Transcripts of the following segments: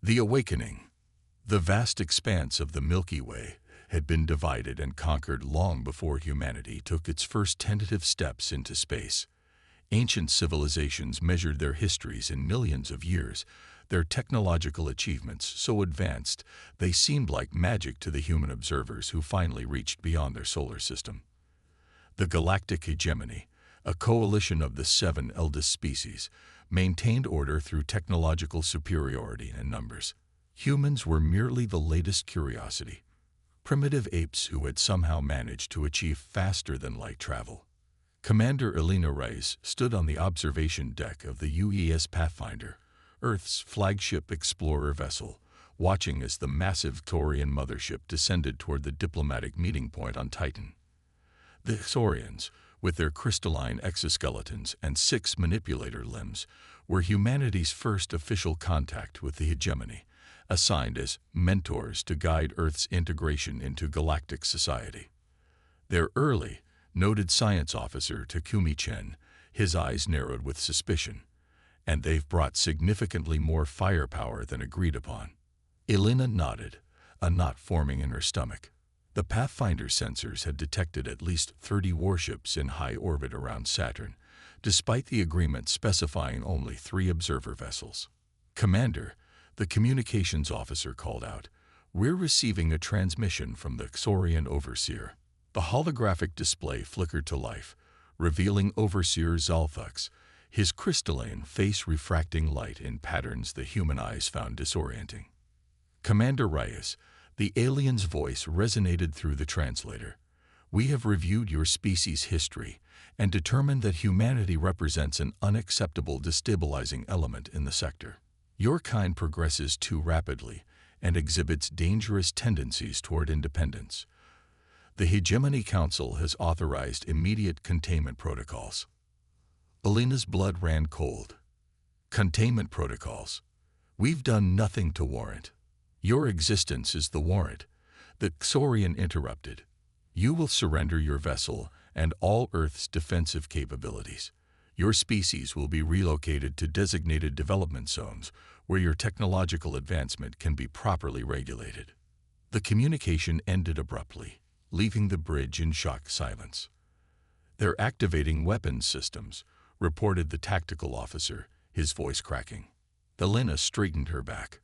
The Awakening. The vast expanse of the Milky Way had been divided and conquered long before humanity took its first tentative steps into space. Ancient civilizations measured their histories in millions of years, their technological achievements so advanced they seemed like magic to the human observers who finally reached beyond their solar system. The Galactic Hegemony, a coalition of the 7 eldest species, maintained order through technological superiority and numbers. Humans were merely the latest curiosity, primitive apes who had somehow managed to achieve faster-than-light travel. Commander Elena Reyes stood on the observation deck of the UES Pathfinder, Earth's flagship explorer vessel, watching as the massive Torian mothership descended toward the diplomatic meeting point on Titan. The Saurians, with their crystalline exoskeletons and 6 manipulator limbs, were humanity's first official contact with the hegemony, assigned as mentors to guide Earth's integration into galactic society. Their early, noted science officer Takumi Chen, his eyes narrowed with suspicion, and they've brought significantly more firepower than agreed upon. Elena nodded, a knot forming in her stomach. The Pathfinder sensors had detected at least 30 warships in high orbit around Saturn, despite the agreement specifying only 3 observer vessels. Commander, the communications officer called out, "We're receiving a transmission from the Xorian Overseer." The holographic display flickered to life, revealing Overseer Zalthux, his crystalline face refracting light in patterns the human eyes found disorienting. "Commander Reyes," the alien's voice resonated through the translator. "We have reviewed your species' history and determined that humanity represents an unacceptable destabilizing element in the sector. Your kind progresses too rapidly and exhibits dangerous tendencies toward independence. The Hegemony Council has authorized immediate containment protocols." Elena's blood ran cold. "Containment protocols? We've done nothing to warrant. Your existence is the warrant," the Xorian interrupted. "You will surrender your vessel and all Earth's defensive capabilities. Your species will be relocated to designated development zones where your technological advancement can be properly regulated." The communication ended abruptly, leaving the bridge in shocked silence. "They're activating weapons systems," reported the tactical officer, his voice cracking. Elena straightened her back.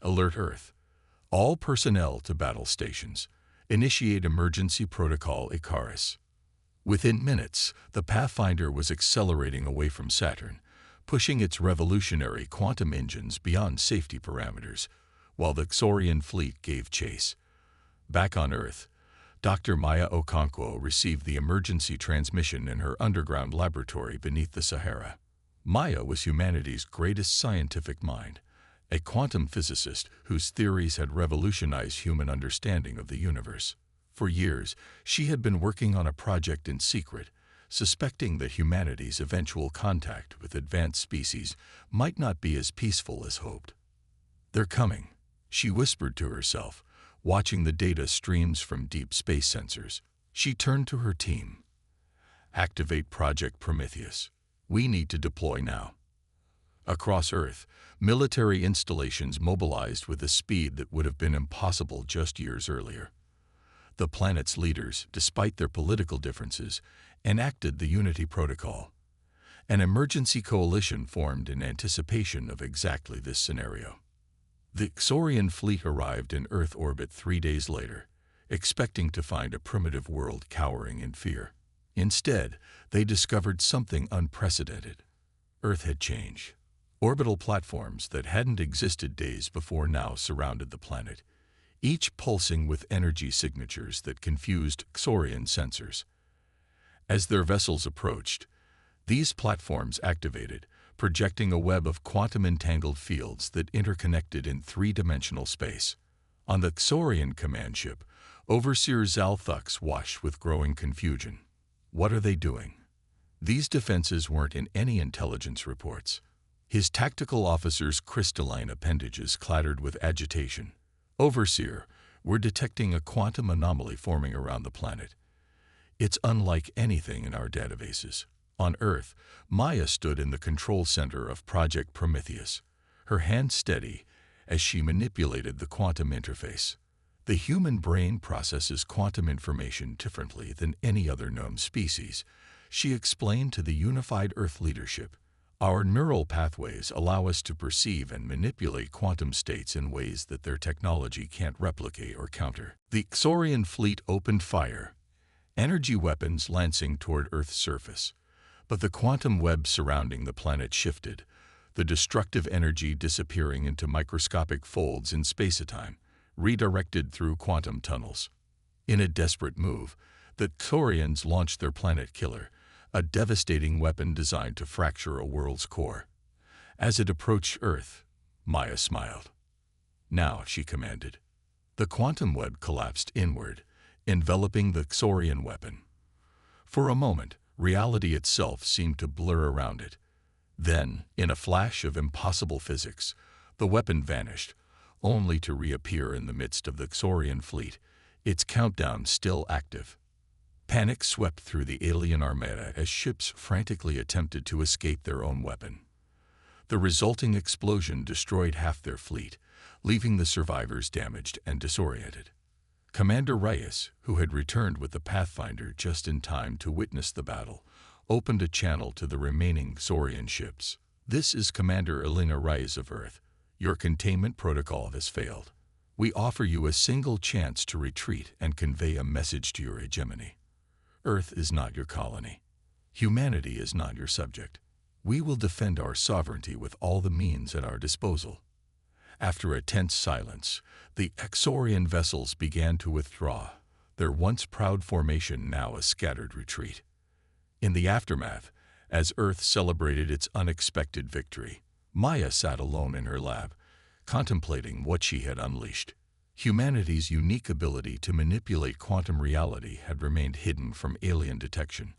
"Alert Earth. All personnel to battle stations. Initiate emergency protocol Icarus." Within minutes, the Pathfinder was accelerating away from Saturn, pushing its revolutionary quantum engines beyond safety parameters, while the Xorian fleet gave chase. Back on Earth, Dr. Maya Okonkwo received the emergency transmission in her underground laboratory beneath the Sahara. Maya was humanity's greatest scientific mind, a quantum physicist whose theories had revolutionized human understanding of the universe. For years, she had been working on a project in secret, suspecting that humanity's eventual contact with advanced species might not be as peaceful as hoped. "They're coming," she whispered to herself, watching the data streams from deep space sensors. She turned to her team. "Activate Project Prometheus. We need to deploy now." Across Earth, military installations mobilized with a speed that would have been impossible just years earlier. The planet's leaders, despite their political differences, enacted the Unity Protocol. An emergency coalition formed in anticipation of exactly this scenario. The Xorian fleet arrived in Earth orbit 3 days later, expecting to find a primitive world cowering in fear. Instead, they discovered something unprecedented. Earth had changed. Orbital platforms that hadn't existed days before now surrounded the planet, each pulsing with energy signatures that confused Xorian sensors. As their vessels approached, these platforms activated, projecting a web of quantum-entangled fields that interconnected in 3-dimensional space. On the Xorian command ship, Overseer Zalthux watched with growing confusion. What are they doing? These defenses weren't in any intelligence reports. His tactical officer's crystalline appendages clattered with agitation. "Overseer, we're detecting a quantum anomaly forming around the planet. It's unlike anything in our databases." On Earth, Maya stood in the control center of Project Prometheus, her hand steady as she manipulated the quantum interface. The human brain processes quantum information differently than any other known species, she explained to the unified Earth leadership. Our neural pathways allow us to perceive and manipulate quantum states in ways that their technology can't replicate or counter. The Xorian fleet opened fire, energy weapons lancing toward Earth's surface. But the quantum web surrounding the planet shifted, the destructive energy disappearing into microscopic folds in space-time, redirected through quantum tunnels. In a desperate move, the Xorians launched their planet killer, a devastating weapon designed to fracture a world's core. As it approached Earth, Maya smiled. "Now," she commanded. The quantum web collapsed inward, enveloping the Xorian weapon. For a moment, reality itself seemed to blur around it. Then, in a flash of impossible physics, the weapon vanished, only to reappear in the midst of the Xorian fleet, its countdown still active. Panic swept through the alien armada as ships frantically attempted to escape their own weapon. The resulting explosion destroyed half their fleet, leaving the survivors damaged and disoriented. Commander Reyes, who had returned with the Pathfinder just in time to witness the battle, opened a channel to the remaining Xorian ships. "This is Commander Elena Reyes of Earth. Your containment protocol has failed. We offer you a single chance to retreat and convey a message to your hegemony. Earth is not your colony. Humanity is not your subject. We will defend our sovereignty with all the means at our disposal." After a tense silence, the Xorian vessels began to withdraw, their once proud formation now a scattered retreat. In the aftermath, as Earth celebrated its unexpected victory, Maya sat alone in her lab, contemplating what she had unleashed. Humanity's unique ability to manipulate quantum reality had remained hidden from alien detection,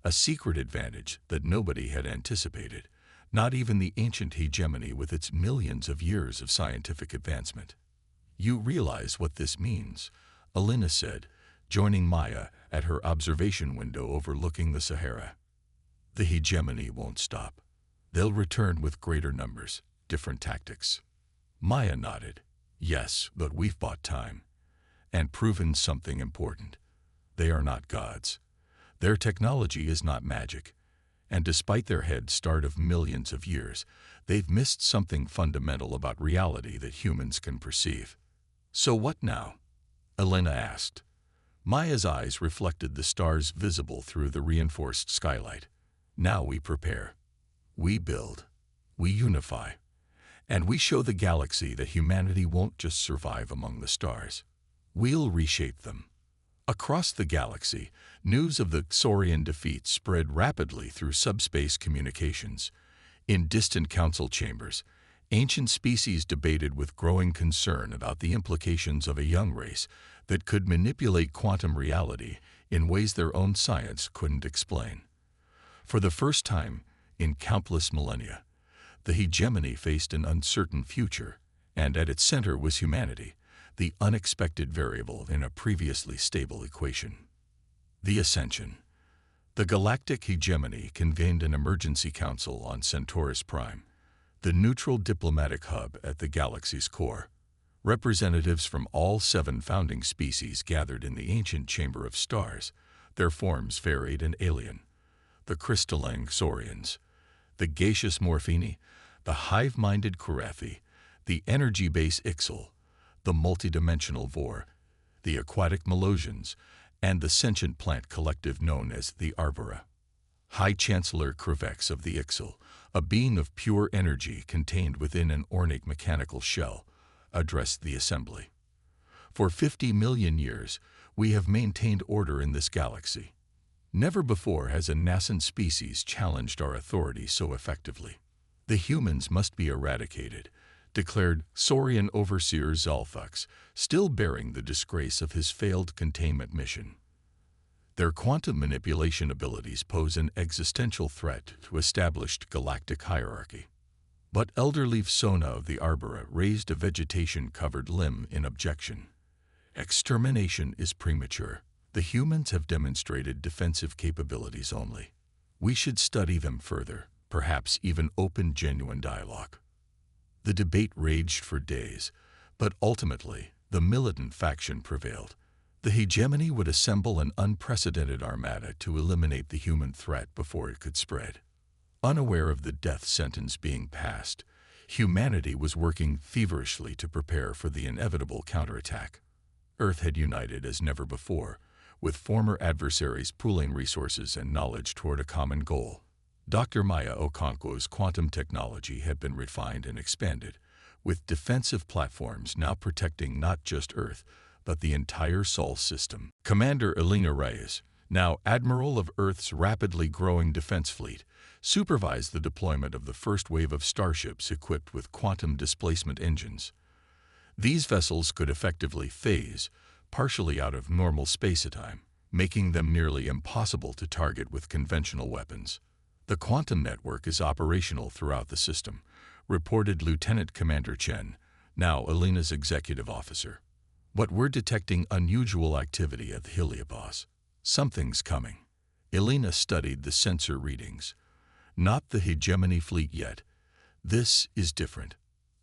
a secret advantage that nobody had anticipated, not even the ancient hegemony with its millions of years of scientific advancement. "You realize what this means," Elena said, joining Maya at her observation window overlooking the Sahara. "The hegemony won't stop. They'll return with greater numbers, different tactics." Maya nodded. "Yes, but we've bought time and proven something important. They are not gods. Their technology is not magic. And despite their head start of millions of years, they've missed something fundamental about reality that humans can perceive." "So what now?" Elena asked. Maya's eyes reflected the stars visible through the reinforced skylight. "Now we prepare. We build. We unify. And we show the galaxy that humanity won't just survive among the stars. We'll reshape them." Across the galaxy, news of the Xorian defeat spread rapidly through subspace communications. In distant council chambers, ancient species debated with growing concern about the implications of a young race that could manipulate quantum reality in ways their own science couldn't explain. For the first time in countless millennia, the hegemony faced an uncertain future, and at its center was humanity, the unexpected variable in a previously stable equation. The Ascension. The Galactic Hegemony convened an emergency council on Centaurus Prime, the neutral diplomatic hub at the galaxy's core. Representatives from all 7 founding species gathered in the ancient Chamber of Stars, their forms varied and alien. The crystalline Xorians, the gaseous Morphini, the hive-minded Korathi, the energy-based Ixal, the multidimensional Vor, the aquatic Melosians, and the sentient plant collective known as the Arbora. High Chancellor Krevex of the Ixal, a being of pure energy contained within an ornate mechanical shell, addressed the assembly. "For 50 million years, we have maintained order in this galaxy. Never before has a nascent species challenged our authority so effectively. The humans must be eradicated," declared Xorian Overseer Zalfux, still bearing the disgrace of his failed containment mission. Their quantum manipulation abilities pose an existential threat to established galactic hierarchy. But Elderleaf Sona of the Arbora raised a vegetation-covered limb in objection. "Extermination is premature. The humans have demonstrated defensive capabilities only. We should study them further, perhaps even open genuine dialogue." The debate raged for days, but ultimately, the militant faction prevailed. The hegemony would assemble an unprecedented armada to eliminate the human threat before it could spread. Unaware of the death sentence being passed, humanity was working feverishly to prepare for the inevitable counterattack. Earth had united as never before, with former adversaries pooling resources and knowledge toward a common goal. Dr. Maya Okonkwo's quantum technology had been refined and expanded, with defensive platforms now protecting not just Earth, but the entire Sol system. Commander Elena Reyes, now Admiral of Earth's rapidly growing defense fleet, supervised the deployment of the first wave of starships equipped with quantum displacement engines. These vessels could effectively phase, partially out of normal space-time, making them nearly impossible to target with conventional weapons. The quantum network is operational throughout the system, reported Lieutenant Commander Chen, now Elena's executive officer. But we're detecting unusual activity at the heliopause. Something's coming. Elena studied the sensor readings. Not the hegemony fleet yet. This is different.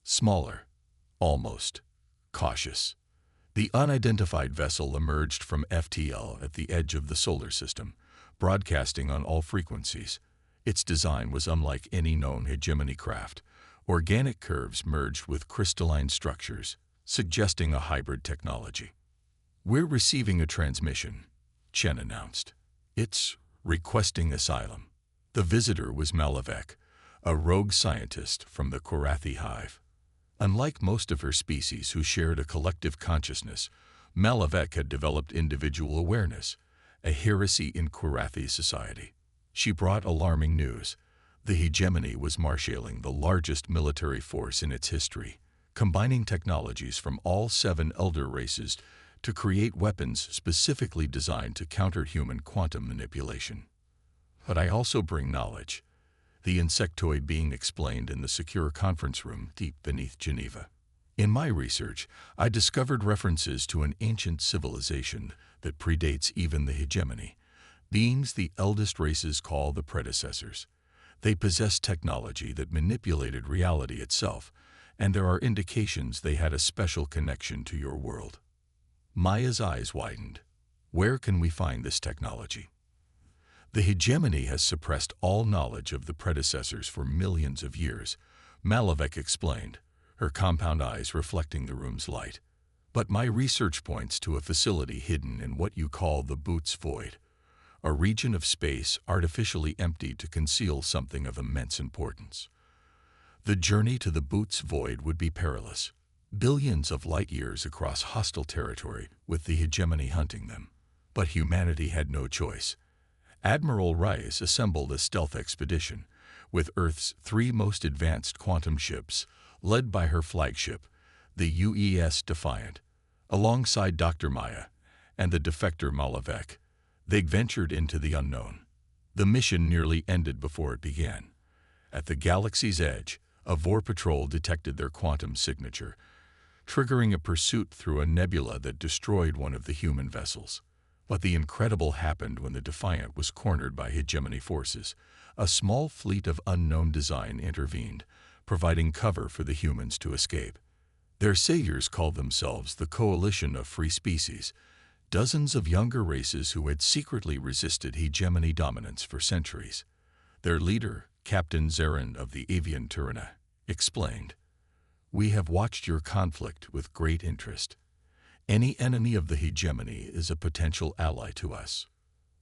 Smaller. Almost. Cautious. The unidentified vessel emerged from FTL at the edge of the solar system, broadcasting on all frequencies. Its design was unlike any known hegemony craft. Organic curves merged with crystalline structures, suggesting a hybrid technology. "We're receiving a transmission," Chen announced. "It's requesting asylum." The visitor was Malavek, a rogue scientist from the Korathi hive. Unlike most of her species who shared a collective consciousness, Malavek had developed individual awareness, a heresy in Korathi society. She brought alarming news. The hegemony was marshaling the largest military force in its history, combining technologies from all 7 elder races to create weapons specifically designed to counter human quantum manipulation. "But I also bring knowledge," the insectoid being explained in the secure conference room deep beneath Geneva. "In my research, I discovered references to an ancient civilization that predates even the hegemony, beings the eldest races call the predecessors. They possess technology that manipulated reality itself, and there are indications they had a special connection to your world." Maya's eyes widened. "Where can we find this technology?" "The hegemony has suppressed all knowledge of the predecessors for millions of years," Malavek explained, her compound eyes reflecting the room's light. "But my research points to a facility hidden in what you call the Boots Void, a region of space artificially emptied to conceal something of immense importance. The journey to the Boots Void would be perilous, billions of light years across hostile territory with the hegemony hunting them. But humanity had no choice. Admiral Rice assembled a stealth expedition, with Earth's 3 most advanced quantum ships, led by her flagship, the UES Defiant, alongside Dr. Maya and the defector Malavek. They ventured into the unknown. The mission nearly ended before it began. At the galaxy's edge, a Vor patrol detected their quantum signature, triggering a pursuit through a nebula that destroyed one of the human vessels. But the incredible happened when the Defiant was cornered by hegemony forces. A small fleet of unknown design intervened, providing cover for the humans to escape. Their saviors called themselves the Coalition of Free Species, dozens of younger races who had secretly resisted hegemony dominance for centuries. Their leader, Captain Zarin of the Avian Turina, explained, "We have watched your conflict with great interest. Any enemy of the hegemony is a potential ally to us."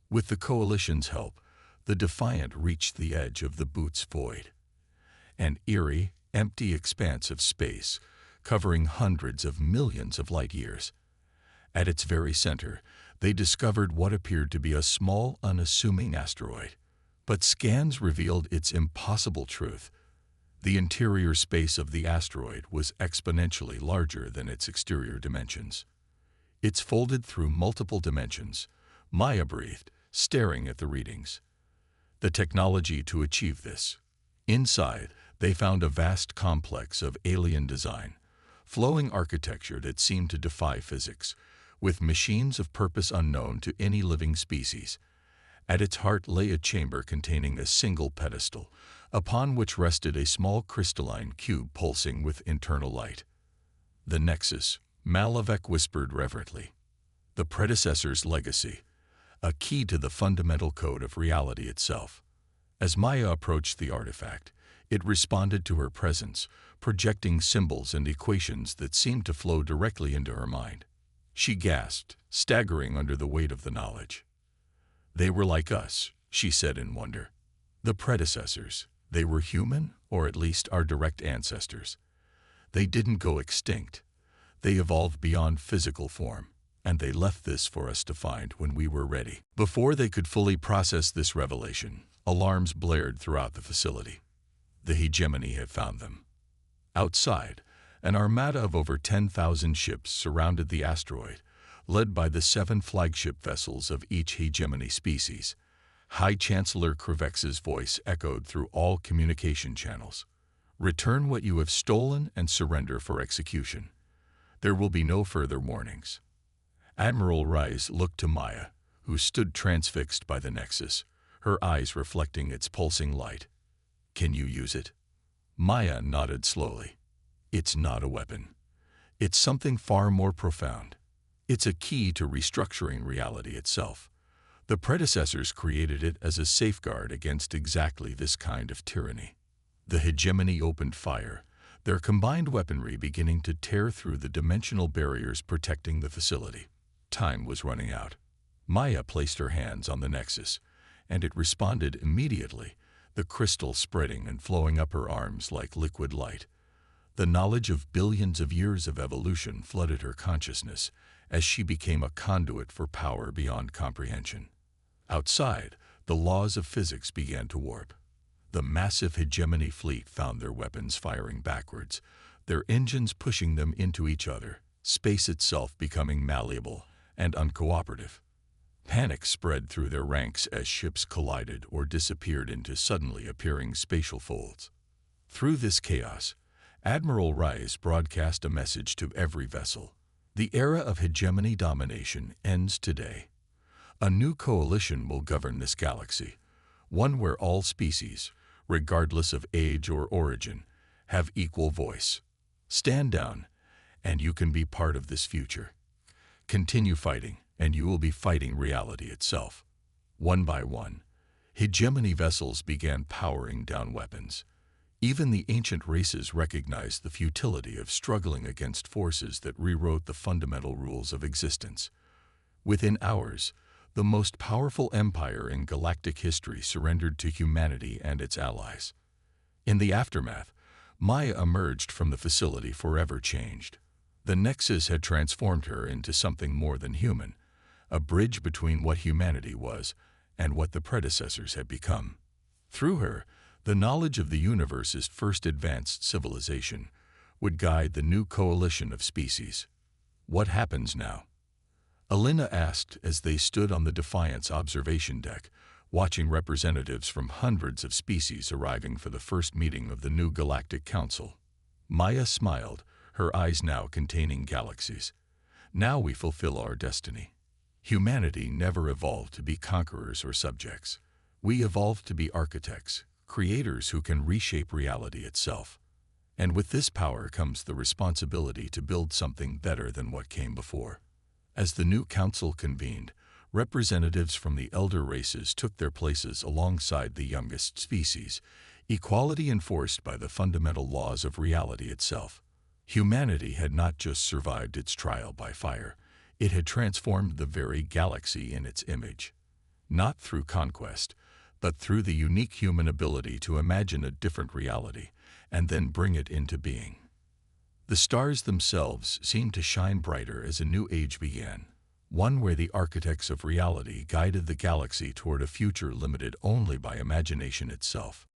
With the Coalition's help, the Defiant reached the edge of the Boots Void, an eerie, empty expanse of space covering hundreds of millions of light years. At its very center, they discovered what appeared to be a small, unassuming asteroid. But scans revealed its impossible truth. The interior space of the asteroid was exponentially larger than its exterior dimensions. It's folded through multiple dimensions, Maya breathed, staring at the readings. The technology to achieve this. Inside, they found a vast complex of alien design, flowing architecture that seemed to defy physics, with machines of purpose unknown to any living species. At its heart lay a chamber containing a single pedestal, upon which rested a small crystalline cube pulsing with internal light. The Nexus, Malavek whispered reverently. The predecessor's legacy, a key to the fundamental code of reality itself. As Maya approached the artifact, it responded to her presence, projecting symbols and equations that seemed to flow directly into her mind. She gasped, staggering under the weight of the knowledge. They were like us, she said in wonder. The predecessors, they were human, or at least our direct ancestors. They didn't go extinct. They evolved beyond physical form, and they left this for us to find when we were ready. Before they could fully process this revelation, alarms blared throughout the facility. The hegemony had found them. Outside, an armada of over 10,000 ships surrounded the asteroid, led by the 7 flagship vessels of each hegemony species. High Chancellor Krivex's voice echoed through all communication channels. Return what you have stolen and surrender for execution. There will be no further warnings. Admiral Rise looked to Maya, who stood transfixed by the Nexus, her eyes reflecting its pulsing light. Can you use it? Maya nodded slowly. It's not a weapon. It's something far more profound. It's a key to restructuring reality itself. The predecessors created it as a safeguard against exactly this kind of tyranny. The hegemony opened fire, their combined weaponry beginning to tear through the dimensional barriers protecting the facility. Time was running out. Maya placed her hands on the Nexus, and it responded immediately, the crystal spreading and flowing up her arms like liquid light. The knowledge of billions of years of evolution flooded her consciousness as she became a conduit for power beyond comprehension. Outside, the laws of physics began to warp. The massive hegemony fleet found their weapons firing backwards, their engines pushing them into each other, space itself becoming malleable and uncooperative. Panic spread through their ranks as ships collided or disappeared into suddenly appearing spatial folds. Through this chaos, Admiral Rise broadcast a message to every vessel. The era of hegemony domination ends today. A new coalition will govern this galaxy, one where all species, regardless of age or origin, have equal voice. Stand down, and you can be part of this future. Continue fighting, and you will be fighting reality itself. One by one, hegemony vessels began powering down weapons. Even the ancient races recognized the futility of struggling against forces that rewrote the fundamental rules of existence. Within hours, the most powerful empire in galactic history surrendered to humanity and its allies. In the aftermath, Maya emerged from the facility forever changed. The Nexus had transformed her into something more than human, a bridge between what humanity was and what the predecessors had become. Through her, the knowledge of the universe's first advanced civilization would guide the new coalition of species. What happens now? Alina asked as they stood on the Defiance observation deck, watching representatives from hundreds of species arriving for the first meeting of the new Galactic Council. Maya smiled, her eyes now containing galaxies. Now we fulfill our destiny. Humanity never evolved to be conquerors or subjects. We evolved to be architects, creators who can reshape reality itself. And with this power comes the responsibility to build something better than what came before. As the new council convened, representatives from the elder races took their places alongside the youngest species, equality enforced by the fundamental laws of reality itself. Humanity had not just survived its trial by fire, it had transformed the very galaxy in its image. Not through conquest, but through the unique human ability to imagine a different reality and then bring it into being. The stars themselves seemed to shine brighter as a new age began, one where the architects of reality guided the galaxy toward a future limited only by imagination itself.